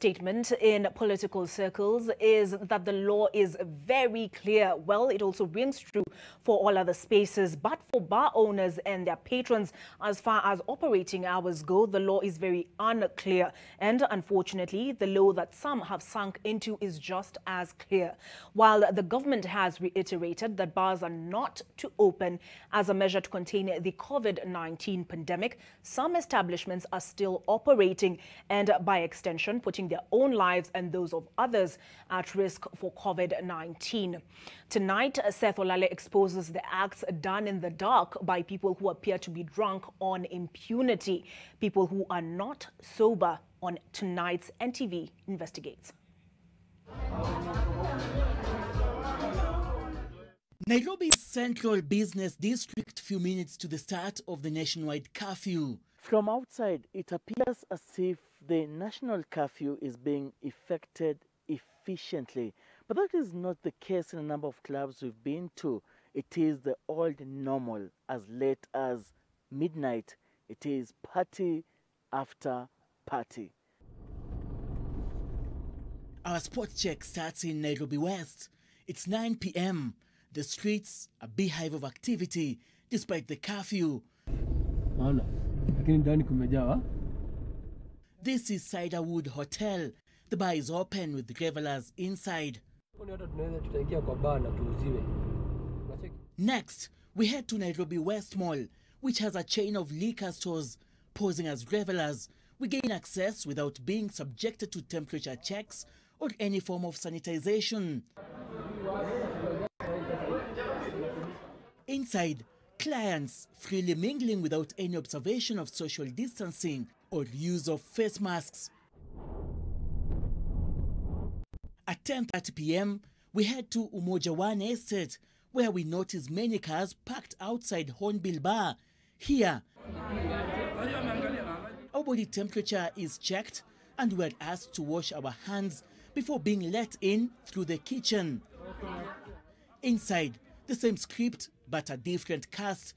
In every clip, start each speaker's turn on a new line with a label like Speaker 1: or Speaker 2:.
Speaker 1: Statement in political circles is that the law is very clear. Well, it also rings true for all other spaces, but for bar owners and their patrons, as far as operating hours go, the law is very unclear. And unfortunately, the law that some have sunk into is just as clear. While the government has reiterated that bars are not to open as a measure to contain the COVID-19 pandemic, some establishments are still operating and, by extension, putting their own lives and those of others at risk for COVID-19. Tonight, Seth Olale exposes the acts done in the dark by people who appear to be drunk on impunity, people who are not sober, on tonight's NTV Investigates.
Speaker 2: Nairobi's central business district, few minutes to the start of the nationwide curfew.
Speaker 3: From outside, it appears as if the national curfew is being effected efficiently. But that is not the case in a number of clubs we've been to. It is the old normal. As late as midnight, it is party after party.
Speaker 2: Our spot check starts in Nairobi West. It's 9 p.m. The streets, a beehive of activity, despite the curfew. This is Ciderwood Hotel. The bar is open with revelers inside. Next, we head to Nairobi West Mall, which has a chain of liquor stores. Posing as revelers, we gain access without being subjected to temperature checks or any form of sanitization. Inside, clients freely mingling without any observation of social distancing or use of face masks. At 10:30 p.m., we head to Umoja 1 Estate, where we notice many cars parked outside Hornbill Bar. Here, our body temperature is checked and we're asked to wash our hands before being let in through the kitchen. Inside, the same script but a different cast.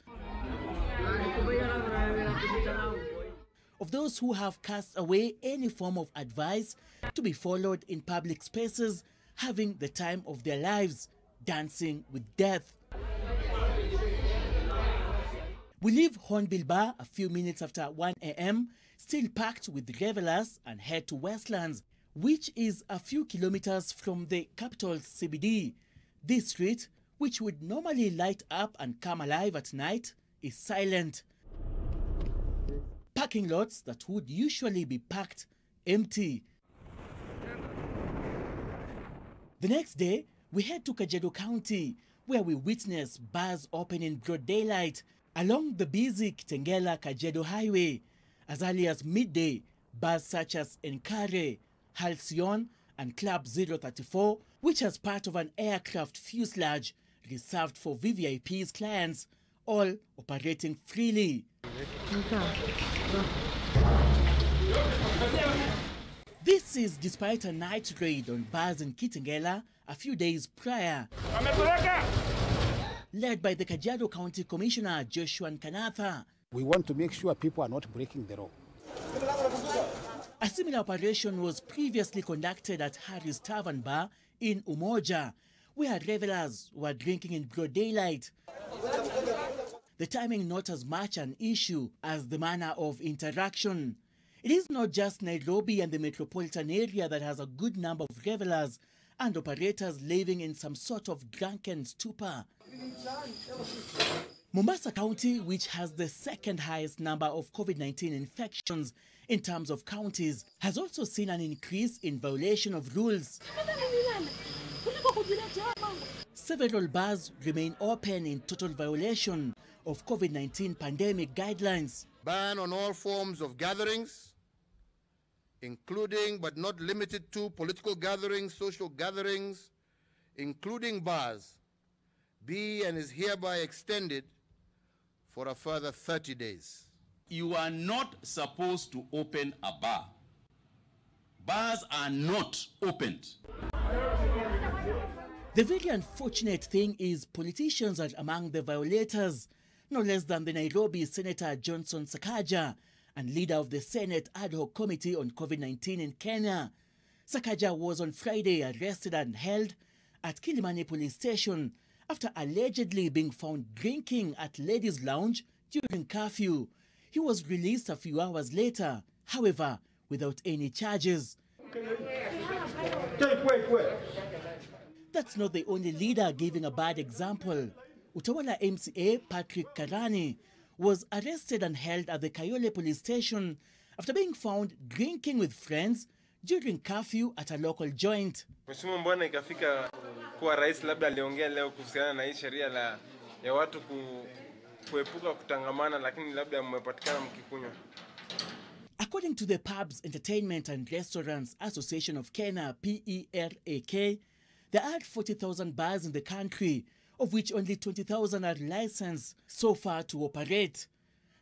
Speaker 2: Of those who have cast away any form of advice to be followed in public spaces, having the time of their lives, dancing with death. We leave Hornbill Bar a few minutes after 1 a.m., still packed with revelers, and head to Westlands, which is a few kilometers from the capital's CBD. This street, which would normally light up and come alive at night, is silent. Parking lots that would usually be packed, empty. The next day, we head to Kajiado County, where we witness bars open in broad daylight along the busy Kitengela-Kajiado Highway. As early as midday, bars such as Enkare, Halcyon, and Club 034, which has part of an aircraft fuselage reserved for VVIP's clients, all operating freely. This is despite a night raid on bars in Kitengela a few days prior, led by the Kajiado County Commissioner Joshua Nkanatha.
Speaker 4: We want to make sure people are not breaking the law.
Speaker 2: A similar operation was previously conducted at Harry's Tavern Bar in Umoja, where revelers were drinking in broad daylight. The timing not as much an issue as the manner of interaction. It is not just Nairobi and the metropolitan area that has a good number of revelers and operators living in some sort of drunken stupor. Mombasa County, which has the second highest number of COVID-19 infections in terms of counties, has also seen an increase in violation of rules. Several bars remain open in total violation of COVID-19 pandemic guidelines.
Speaker 5: Ban on all forms of gatherings, including but not limited to political gatherings, social gatherings, including bars, be and is hereby extended for a further 30 days.
Speaker 6: You are not supposed to open a bar. Bars are not opened.
Speaker 2: The very unfortunate thing is politicians are among the violators, no less than the Nairobi Senator Johnson Sakaja and leader of the Senate Ad Hoc Committee on COVID-19 in Kenya. Sakaja was on Friday arrested and held at Kilimani police station after allegedly being found drinking at Ladies' Lounge during curfew. He was released a few hours later, however, without any charges. That's not the only leader giving a bad example. Utawala MCA Patrick Karani was arrested and held at the Kayole police station after being found drinking with friends during curfew at a local joint.
Speaker 7: Mheshimiwa, mbona ikafika kuwa rais labda aliongea leo kuhusiana na hii sheria ya watu kuepuka kutangamana, lakini labda mmepatikana mkikunywa.
Speaker 2: According to the Pubs, Entertainment and Restaurants Association of Kenya, PERAK, there are 40,000 bars in the country, of which only 20,000 are licensed so far to operate.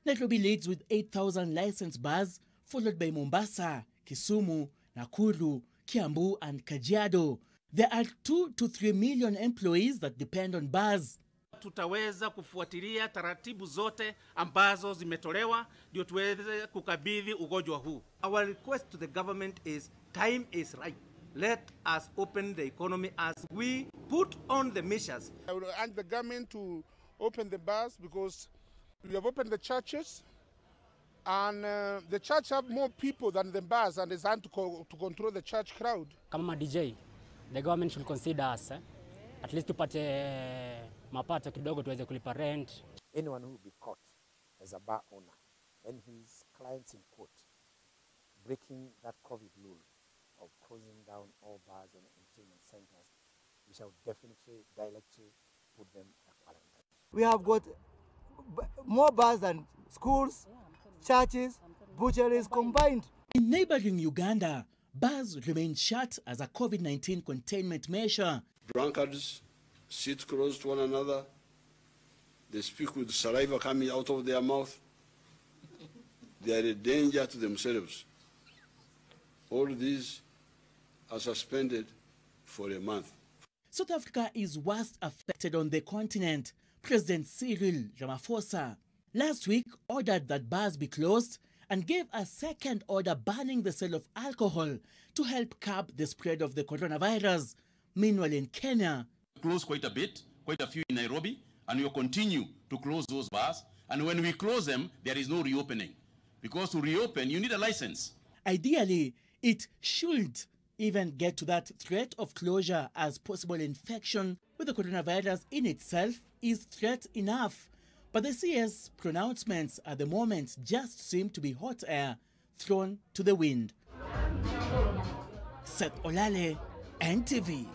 Speaker 2: Nairobi leads with 8,000 licensed bars, followed by Mombasa, Kisumu, Nakuru, Kiambu and Kajiado. There are 2 to 3 million employees that depend on bars.
Speaker 8: Tutaweza kufuatilia taratibu zote ambazo zimetolewa ndio tuweze kukabidhi ugonjwa huu. Our request to the government is time is right. Let us open the economy as we put on the measures.
Speaker 9: I would urge the government to open the bars because we have opened the churches and the church have more people than the bars and it's hard to control the church crowd.
Speaker 10: Kama DJ, the government should consider us. At least tupate mapato kidogo tuweze kulipa rent.
Speaker 11: Anyone who will be caught as a bar owner and his clients in court breaking that COVID rule of closing down all bars and entertainment centers, we shall definitely directly put them at quarantine.
Speaker 12: We have got more bars than schools, churches, butcheries combined.
Speaker 2: In neighboring Uganda, bars remain shut as a COVID-19 containment measure.
Speaker 13: Drunkards sit close to one another. They speak with saliva coming out of their mouth. They are a danger to themselves. All these are suspended for a month.
Speaker 2: South Africa is worst affected on the continent. President Cyril Ramaphosa last week ordered that bars be closed and gave a second order banning the sale of alcohol to help curb the spread of the coronavirus. Meanwhile, in Kenya,
Speaker 6: Close quite a bit, quite a few in Nairobi, and we'll continue to close those bars. And when we close them, there is no reopening. Because to reopen, you need a license.
Speaker 2: Ideally, it should even get to that threat of closure, as possible infection with the coronavirus in itself is threat enough. But the CS pronouncements at the moment just seem to be hot air thrown to the wind. Seth Olale, NTV.